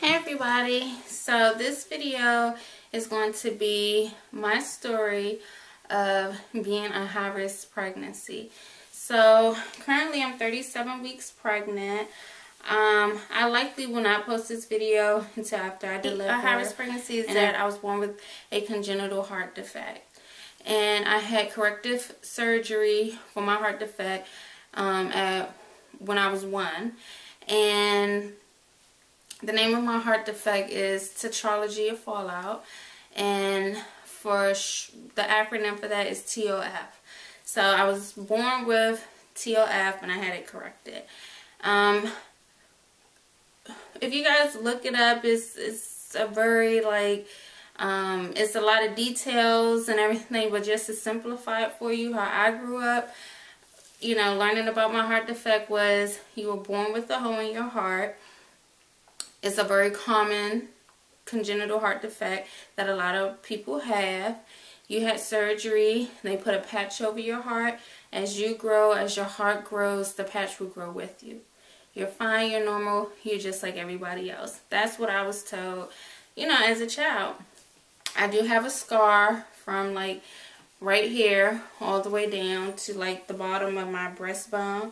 Hey everybody, so this video is going to be my story of being a high-risk pregnancy. So currently I'm 37 weeks pregnant. I likely will not post this video until after I deliver. A high-risk pregnancy is that I was born with a congenital heart defect, and I had corrective surgery for my heart defect when I was 1, and the name of my heart defect is tetralogy of fallout, and for the acronym for that is TOF. So I was born with TOF and I had it corrected. If you guys look it up, it's a very it's a lot of details and everything, but just to simplify it for you, how I grew up, you know, learning about my heart defect was you were born with a hole in your heart. It's a very common congenital heart defect that a lot of people have. You had surgery. They put a patch over your heart. As you grow, as your heart grows, the patch will grow with you. You're fine. You're normal. You're just like everybody else. That's what I was told, you know, as a child. I do have a scar from like right here all the way down to like the bottom of my breastbone.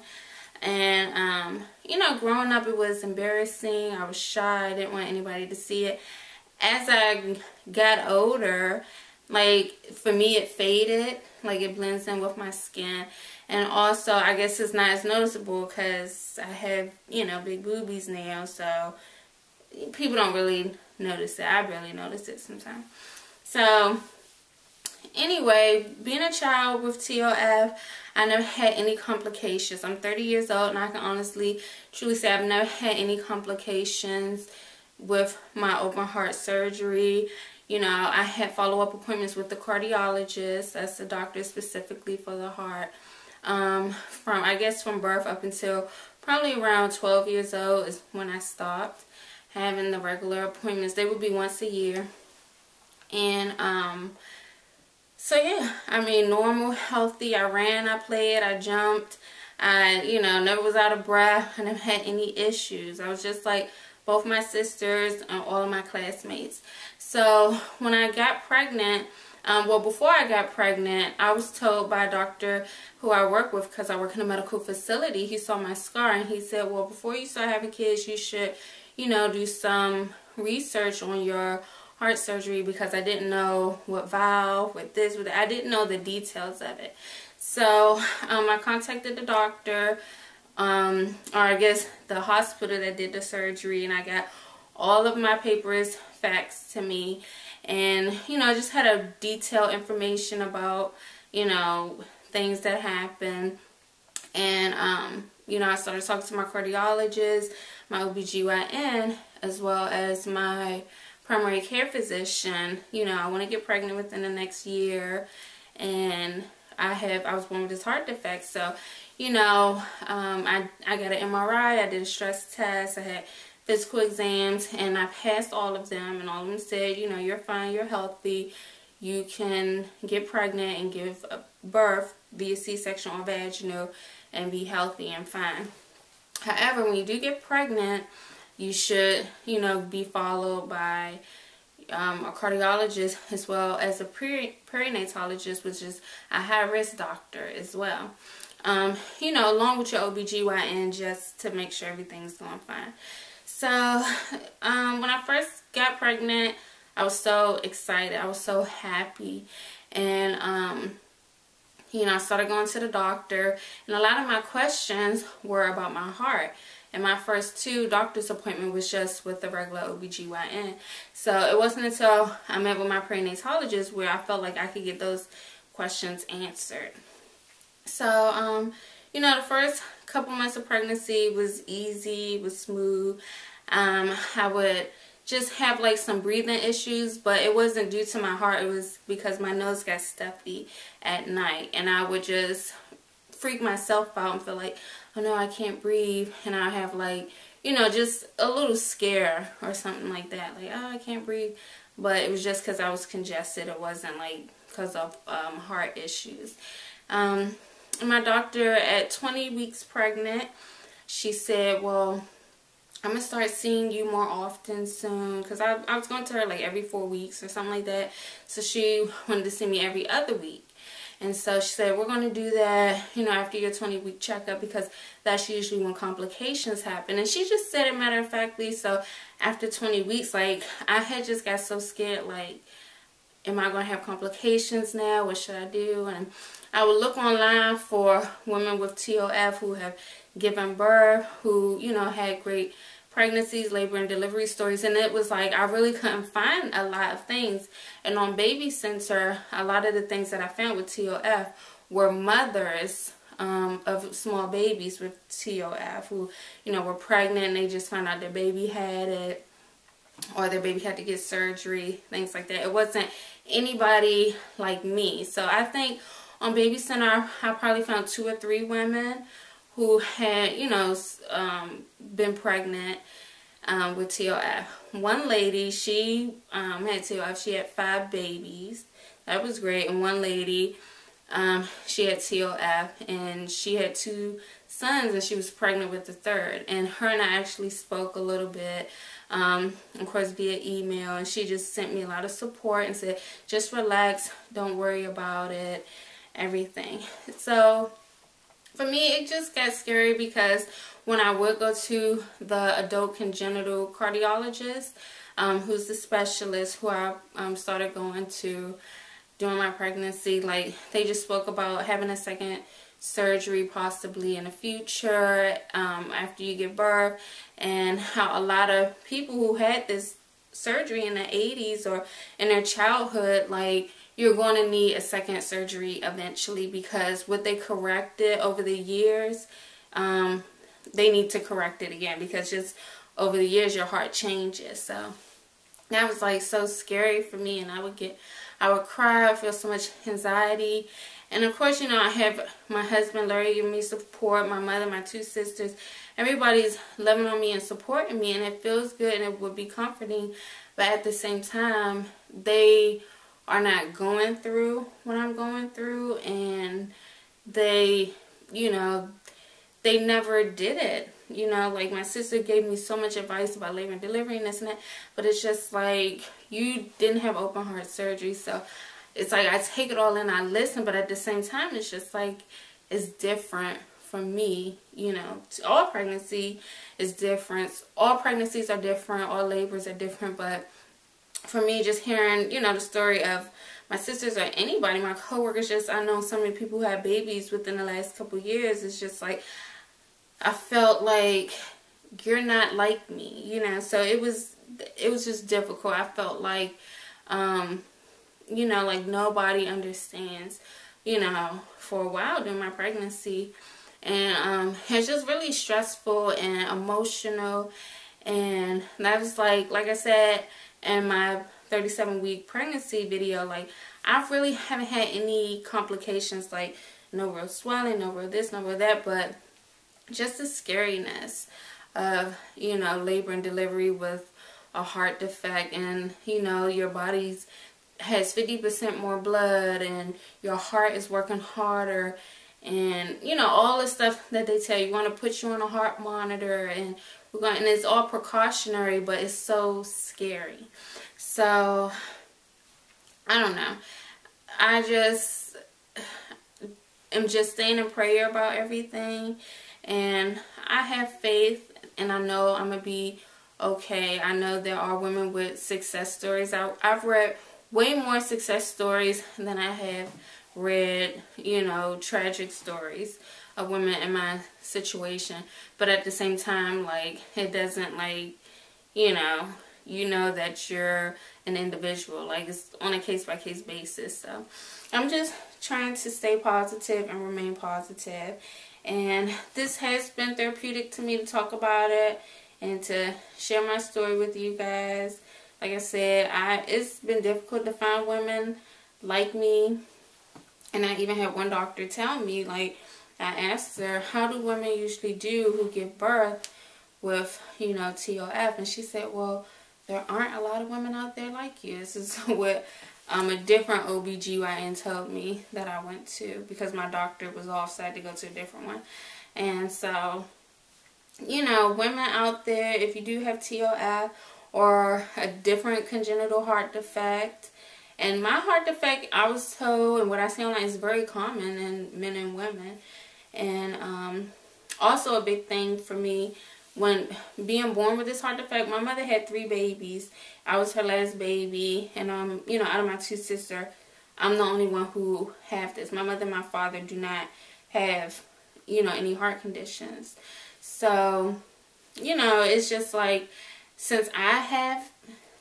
And, you know, growing up, it was embarrassing. I was shy. I didn't want anybody to see it. As I got older, like, for me, it faded. Like, it blends in with my skin. And also, I guess it's not as noticeable because I have, you know, big boobies now. So, people don't really notice it. I barely notice it sometimes. So, anyway, being a child with TOF, I never had any complications. I'm 30 years old and I can honestly, truly say I've never had any complications with my open heart surgery. You know, I had follow-up appointments with the cardiologist. That's the doctor specifically for the heart. From birth up until probably around 12 years old is when I stopped having the regular appointments. They would be once a year. And, so yeah, I mean, normal, healthy. I ran, I played, I jumped. I, you know, never was out of breath. I never had any issues. I was just like both my sisters and all of my classmates. So when I got pregnant, well, before I got pregnant, I was told by a doctor who I work with, because I work in a medical facility. He saw my scar and he said, well, before you start having kids, you should, you know, do some research on your heart surgery, because I didn't know what valve, what this, what that. I didn't know the details of it. So I contacted the doctor, or I guess the hospital that did the surgery, and I got all of my papers faxed to me, and you know, I just had a detailed information about, you know, things that happened. And you know, I started talking to my cardiologist, my OBGYN, as well as my primary care physician. You know, I want to get pregnant within the next year, and I was born with this heart defect. So, you know, I got an MRI, I did a stress test, I had physical exams, and I passed all of them, and all of them said, you know, you're fine, you're healthy, you can get pregnant and give birth via C-section or vaginal and be healthy and fine. However, when you do get pregnant, you should, you know, be followed by a cardiologist as well as a perinatologist, which is a high-risk doctor as well. You know, along with your OBGYN, just to make sure everything's going fine. So, when I first got pregnant, I was so excited. I was so happy. And, you know, I started going to the doctor, and a lot of my questions were about my heart. And my first 2 doctor's appointment was just with the regular OBGYN. So it wasn't until I met with my perinatologist where I felt like I could get those questions answered. So, you know, the first couple months of pregnancy was easy, was smooth. I would just have like some breathing issues, but it wasn't due to my heart. It was because my nose got stuffy at night, and I would just freak myself out and feel like, oh no, I can't breathe, and I have like, you know, just a little scare or something like that, like, oh, I can't breathe. But it was just because I was congested. It wasn't like because of heart issues. My doctor at 20 weeks pregnant, she said, well, I'm going to start seeing you more often soon. Because I was going to her like every 4 weeks or something like that. So she wanted to see me every other week. And so she said, we're going to do that, you know, after your 20-week checkup, because that's usually when complications happen. And she just said it matter of factly. So after 20 weeks, like, I had just got so scared, like, am I going to have complications now? What should I do? And I would look online for women with TOF who have given birth, who, you know, had great pregnancies, labor and delivery stories, and it was like I really couldn't find a lot of things. And on Baby Center, a lot of the things that I found with TOF were mothers of small babies with TOF who, you know, were pregnant and they just found out their baby had it, or their baby had to get surgery, things like that. It wasn't anybody like me. So I think on Baby Center, I probably found 2 or 3 women who had, you know, been pregnant with TOF. One lady, she had TOF. She had 5 babies. That was great. And one lady, she had TOF, and she had 2 sons, and she was pregnant with the 3rd. And her and I actually spoke a little bit, of course, via email, and she just sent me a lot of support and said, just relax, don't worry about it, everything. So for me, it just got scary because when I would go to the adult congenital cardiologist, who's the specialist who I started going to during my pregnancy, like, they just spoke about having a second surgery possibly in the future after you give birth, and how a lot of people who had this surgery in the 80s or in their childhood, like, you're going to need a second surgery eventually, because what they corrected over the years, they need to correct it again, because just over the years your heart changes. So that was like so scary for me, and I would cry, I feel so much anxiety. And of course, you know, I have my husband Larry giving me support, my mother, my 2 sisters, everybody's loving on me and supporting me, and it feels good and it would be comforting. But at the same time, they are not going through what I'm going through, and they, you know, they never did it. You know, like, my sister gave me so much advice about labor and delivery and this and that, but it's just like, you didn't have open heart surgery. So it's like I take it all in, I listen, but at the same time, it's just like, it's different for me. You know, all pregnancy is different. All pregnancies are different. All labors are different. But for me, just hearing, you know, the story of my sisters or anybody, my coworkers, just, I know so many people who had babies within the last couple years. It's just like, I felt like, you're not like me, you know. So it was just difficult. I felt like, you know, like, nobody understands, you know, for a while during my pregnancy. And it's just really stressful and emotional. And that was like I said in my 37-week pregnancy video, like, I really haven't had any complications, like no real swelling, no real this, no real that, but just the scariness of, you know, labor and delivery with a heart defect, and, you know, your body's has 50% more blood, and your heart is working harder, and, you know, all the stuff that they tell you. Want to put you on a heart monitor, and and it's all precautionary, but it's so scary. So I don't know. I just am just staying in prayer about everything, and I have faith, and I know I'm gonna be okay. I know there are women with success stories. I've read way more success stories than I have read, you know, tragic stories of women in my situation. But at the same time, like, it doesn't, like, you know that you're an individual. Like, it's on a case-by-case basis. So I'm just trying to stay positive and remain positive. And this has been therapeutic to me to talk about it and to share my story with you guys. Like I said, it's been difficult to find women like me. And I even had one doctor tell me, like, I asked her, how do women usually do who give birth with, you know, TOF? And she said, well, there aren't a lot of women out there like you. This is what a different OBGYN told me that I went to, because my doctor was off, so I had to go to a different one. And so you know, women out there, if you do have TOF or a different congenital heart defect, and my heart defect, I was told, and what I see online is very common in men and women. And also a big thing for me, when being born with this heart defect, my mother had 3 babies. I was her last baby, and you know, out of my 2 sisters, I'm the only one who have this. My mother and my father do not have, you know, any heart conditions. So, you know, it's just like, since I have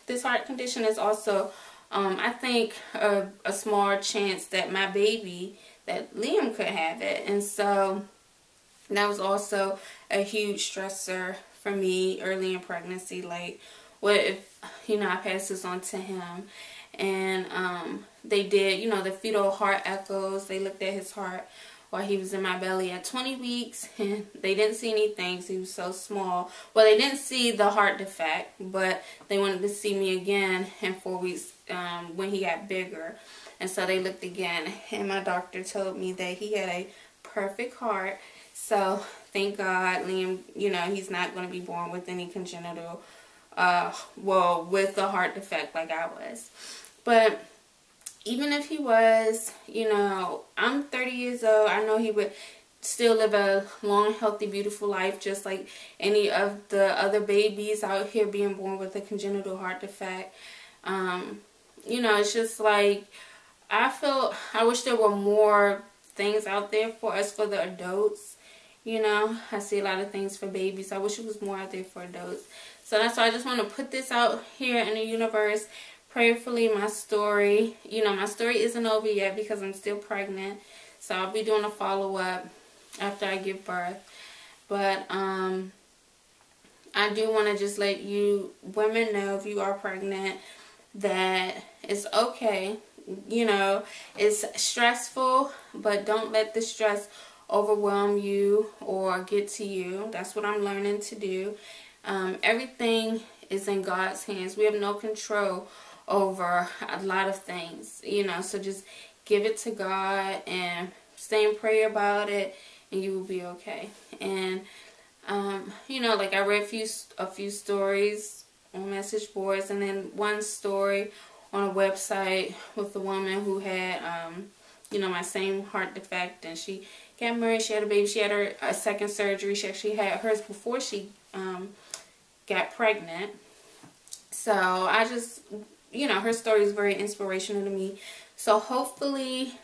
this heart condition, it's also, I think, a small chance that my baby, that Liam, could have it. And so that was also a huge stressor for me early in pregnancy. Like, what if, you know, I pass this on to him? And they did, you know, the fetal heart echoes. They looked at his heart while he was in my belly at 20 weeks, and they didn't see anything because he was so small. Well, they didn't see the heart defect, but they wanted to see me again in 4 weeks when he got bigger. And so they looked again, and my doctor told me that he had a perfect heart. So thank God, Liam, you know, he's not going to be born with any congenital, well, with the heart defect like I was. But even if he was, you know, I'm 30 years old. I know he would still live a long, healthy, beautiful life just like any of the other babies out here being born with a congenital heart defect. You know, it's just like, I wish there were more things out there for us, for the adults. You know, I see a lot of things for babies. I wish it was more out there for adults. So that's why I just want to put this out here in the universe. Prayerfully, my story, you know, my story isn't over yet because I'm still pregnant. So I'll be doing a follow-up after I give birth. But I do want to just let you women know, if you are pregnant, that it's okay. You know, it's stressful, but don't let the stress overwhelm you or get to you. That's what I'm learning to do. Everything is in God's hands. We have no control over a lot of things, you know, so just give it to God and stay in prayer about it, and you will be okay. And you know, like, I read a few stories on message boards, and then one story on a website with a woman who had you know, my same heart defect, and she got married, she had a baby, she had her second surgery. She actually had hers before she got pregnant. So I just, you know, her story is very inspirational to me. So hopefully,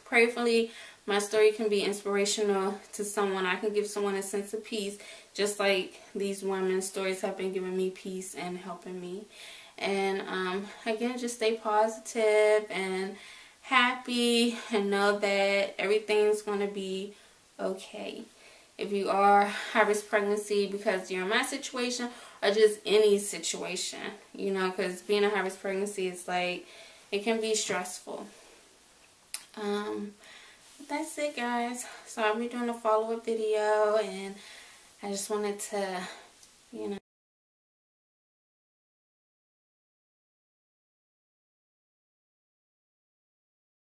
prayerfully, my story can be inspirational to someone. I can give someone a sense of peace, just like these women's stories have been giving me peace and helping me. And again, just stay positive and happy, and know that everything's going to be okay. If you are high-risk pregnancy because you're in my situation, or just any situation, you know, because being a high-risk pregnancy is like, it can be stressful. That's it, guys. So I'll be doing a follow-up video, and I just wanted to, you know,